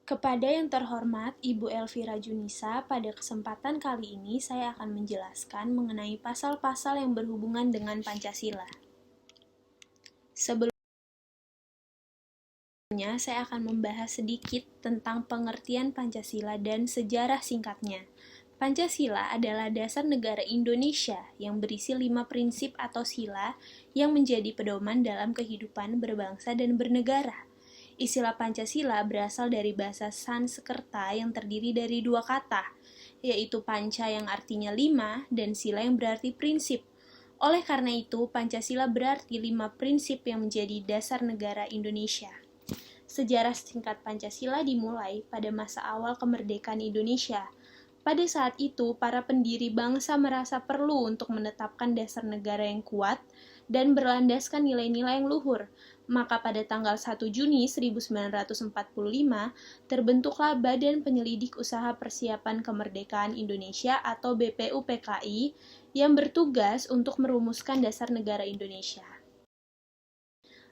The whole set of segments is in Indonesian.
Kepada yang terhormat Ibu Elvira Junisa, pada kesempatan kali ini saya akan menjelaskan mengenai pasal-pasal yang berhubungan dengan Pancasila. Sebelumnya, saya akan membahas sedikit tentang pengertian Pancasila dan sejarah singkatnya. Pancasila adalah dasar negara Indonesia yang berisi 5 prinsip atau sila yang menjadi pedoman dalam kehidupan berbangsa dan bernegara. Istilah Pancasila berasal dari bahasa Sanskerta yang terdiri dari 2 kata, yaitu panca yang artinya 5 dan sila yang berarti prinsip. Oleh karena itu, Pancasila berarti 5 prinsip yang menjadi dasar negara Indonesia. Sejarah singkat Pancasila dimulai pada masa awal kemerdekaan Indonesia. Pada saat itu, para pendiri bangsa merasa perlu untuk menetapkan dasar negara yang kuat dan berlandaskan nilai-nilai yang luhur. Maka pada tanggal 1 Juni 1945, terbentuklah Badan Penyelidik Usaha Persiapan Kemerdekaan Indonesia atau BPUPKI yang bertugas untuk merumuskan dasar negara Indonesia.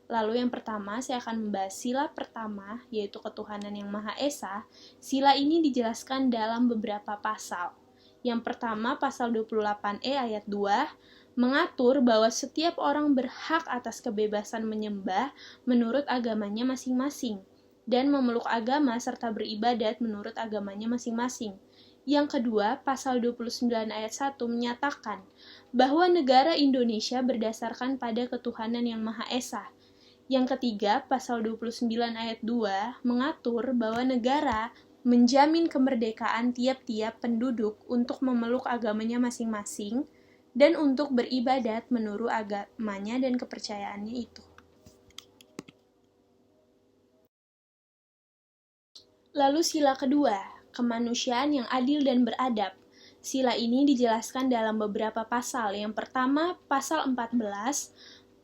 Lalu yang pertama, saya akan membahas sila pertama, yaitu ketuhanan yang Maha Esa. Sila ini dijelaskan dalam beberapa pasal. Yang pertama, pasal 28E ayat 2, mengatur bahwa setiap orang berhak atas kebebasan menyembah menurut agamanya masing-masing, dan memeluk agama serta beribadat menurut agamanya masing-masing. Yang kedua, pasal 29 ayat 1 menyatakan bahwa negara Indonesia berdasarkan pada ketuhanan yang Maha Esa. Yang ketiga, pasal 29 ayat 2 mengatur bahwa negara menjamin kemerdekaan tiap-tiap penduduk untuk memeluk agamanya masing-masing dan untuk beribadat menurut agamanya dan kepercayaannya itu. Lalu sila kedua, kemanusiaan yang adil dan beradab. Sila ini dijelaskan dalam beberapa pasal. Yang pertama, pasal 14.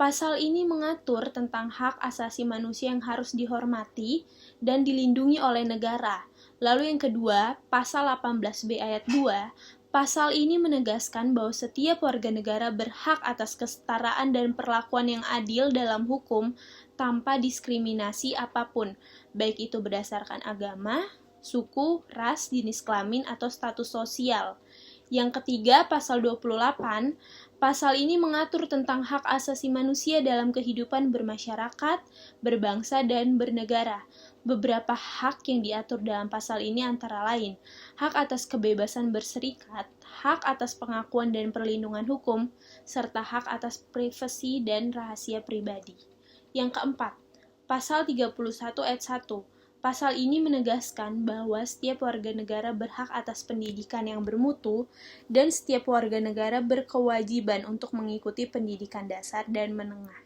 Pasal ini mengatur tentang hak asasi manusia yang harus dihormati dan dilindungi oleh negara. Lalu yang kedua, pasal 18B ayat 2, pasal ini menegaskan bahwa setiap warga negara berhak atas kesetaraan dan perlakuan yang adil dalam hukum tanpa diskriminasi apapun, baik itu berdasarkan agama, suku, ras, jenis kelamin, atau status sosial. Yang ketiga, pasal 28, pasal ini mengatur tentang hak asasi manusia dalam kehidupan bermasyarakat, berbangsa, dan bernegara. Beberapa hak yang diatur dalam pasal ini antara lain, hak atas kebebasan berserikat, hak atas pengakuan dan perlindungan hukum, serta hak atas privasi dan rahasia pribadi. Yang keempat, pasal 31 ayat 1. Pasal ini menegaskan bahwa setiap warga negara berhak atas pendidikan yang bermutu dan setiap warga negara berkewajiban untuk mengikuti pendidikan dasar dan menengah.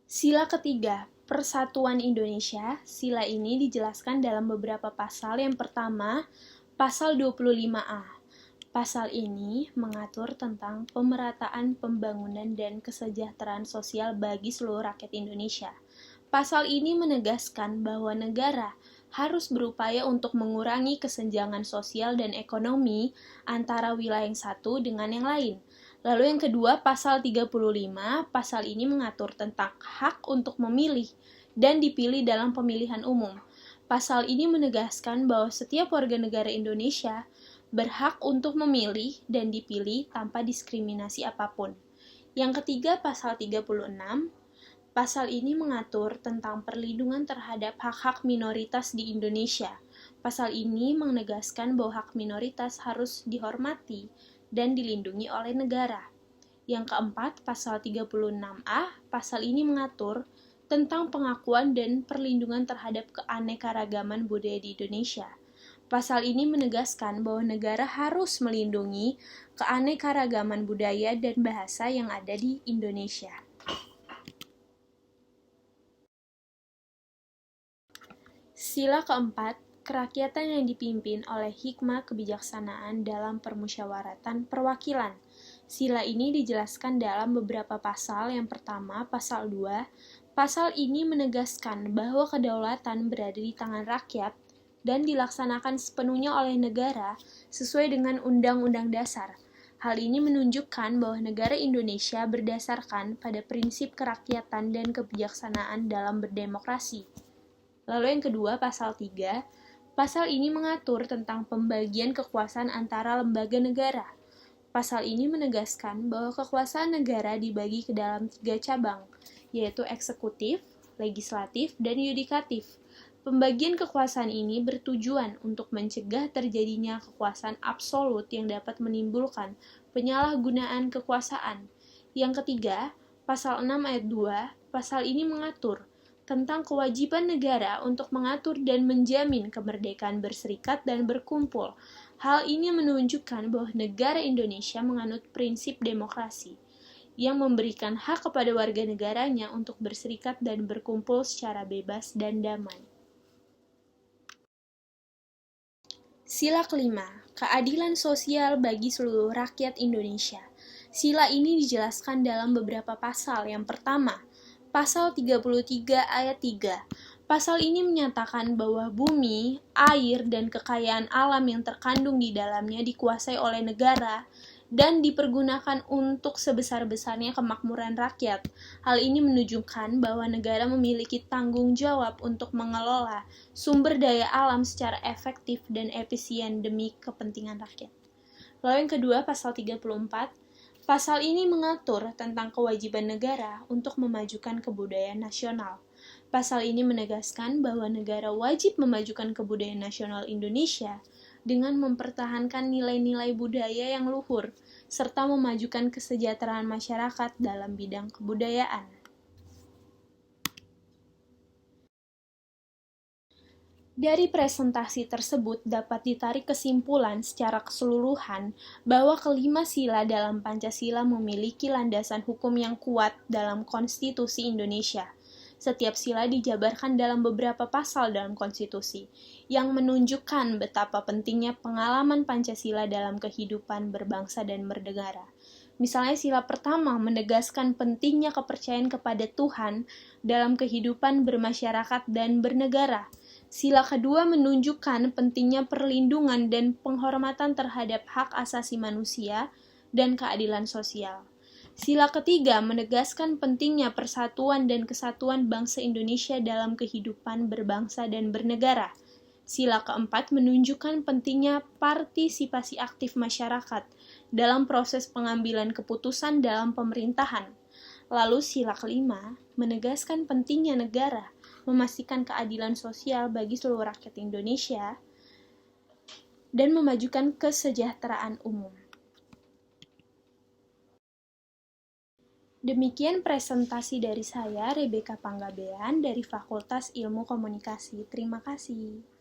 Sila ketiga, Persatuan Indonesia. Sila ini dijelaskan dalam beberapa pasal. Yang pertama, pasal 25A. Pasal ini mengatur tentang pemerataan pembangunan dan kesejahteraan sosial bagi seluruh rakyat Indonesia. Pasal ini menegaskan bahwa negara harus berupaya untuk mengurangi kesenjangan sosial dan ekonomi antara wilayah yang satu dengan yang lain. Lalu yang kedua, pasal 35, pasal ini mengatur tentang hak untuk memilih dan dipilih dalam pemilihan umum. Pasal ini menegaskan bahwa setiap warga negara Indonesia berhak untuk memilih dan dipilih tanpa diskriminasi apapun. Yang ketiga, pasal 36. Pasal ini mengatur tentang perlindungan terhadap hak-hak minoritas di Indonesia. Pasal ini menegaskan bahwa hak minoritas harus dihormati dan dilindungi oleh negara. Yang keempat, pasal 36A. Pasal ini mengatur tentang pengakuan dan perlindungan terhadap keanekaragaman budaya di Indonesia. Pasal ini menegaskan bahwa negara harus melindungi keanekaragaman budaya dan bahasa yang ada di Indonesia. Sila keempat, kerakyatan yang dipimpin oleh hikmah kebijaksanaan dalam permusyawaratan perwakilan. Sila ini dijelaskan dalam beberapa pasal. Yang pertama, pasal 2. Pasal ini menegaskan bahwa kedaulatan berada di tangan rakyat dan dilaksanakan sepenuhnya oleh negara sesuai dengan Undang-Undang Dasar. Hal ini menunjukkan bahwa negara Indonesia berdasarkan pada prinsip kerakyatan dan kebijaksanaan dalam berdemokrasi. Lalu yang kedua, pasal 3. Pasal ini mengatur tentang pembagian kekuasaan antara lembaga negara. Pasal ini menegaskan bahwa kekuasaan negara dibagi ke dalam 3 cabang, yaitu eksekutif, legislatif, dan yudikatif. Pembagian kekuasaan ini bertujuan untuk mencegah terjadinya kekuasaan absolut yang dapat menimbulkan penyalahgunaan kekuasaan. Yang ketiga, pasal 6 ayat 2, pasal ini mengatur tentang kewajiban negara untuk mengatur dan menjamin kemerdekaan berserikat dan berkumpul. Hal ini menunjukkan bahwa negara Indonesia menganut prinsip demokrasi yang memberikan hak kepada warga negaranya untuk berserikat dan berkumpul secara bebas dan damai. Sila kelima, keadilan sosial bagi seluruh rakyat Indonesia. Sila ini dijelaskan dalam beberapa pasal. Yang pertama, pasal 33 ayat 3. Pasal ini menyatakan bahwa bumi, air, dan kekayaan alam yang terkandung di dalamnya dikuasai oleh negara dan dipergunakan untuk sebesar-besarnya kemakmuran rakyat. Hal ini menunjukkan bahwa negara memiliki tanggung jawab untuk mengelola sumber daya alam secara efektif dan efisien demi kepentingan rakyat. Lalu yang kedua, pasal 34. Pasal ini mengatur tentang kewajiban negara untuk memajukan kebudayaan nasional. Pasal ini menegaskan bahwa negara wajib memajukan kebudayaan nasional Indonesia dengan mempertahankan nilai-nilai budaya yang luhur, serta memajukan kesejahteraan masyarakat dalam bidang kebudayaan. Dari presentasi tersebut dapat ditarik kesimpulan secara keseluruhan bahwa kelima sila dalam Pancasila memiliki landasan hukum yang kuat dalam Konstitusi Indonesia. Setiap sila dijabarkan dalam beberapa pasal dalam konstitusi, yang menunjukkan betapa pentingnya pengalaman Pancasila dalam kehidupan berbangsa dan bernegara. Misalnya sila pertama menegaskan pentingnya kepercayaan kepada Tuhan dalam kehidupan bermasyarakat dan bernegara. Sila kedua menunjukkan pentingnya perlindungan dan penghormatan terhadap hak asasi manusia dan keadilan sosial. Sila ketiga menegaskan pentingnya persatuan dan kesatuan bangsa Indonesia dalam kehidupan berbangsa dan bernegara. Sila keempat menunjukkan pentingnya partisipasi aktif masyarakat dalam proses pengambilan keputusan dalam pemerintahan. Lalu sila kelima menegaskan pentingnya negara memastikan keadilan sosial bagi seluruh rakyat Indonesia dan memajukan kesejahteraan umum. Demikian presentasi dari saya, Rebecca Panggabean dari Fakultas Ilmu Komunikasi. Terima kasih.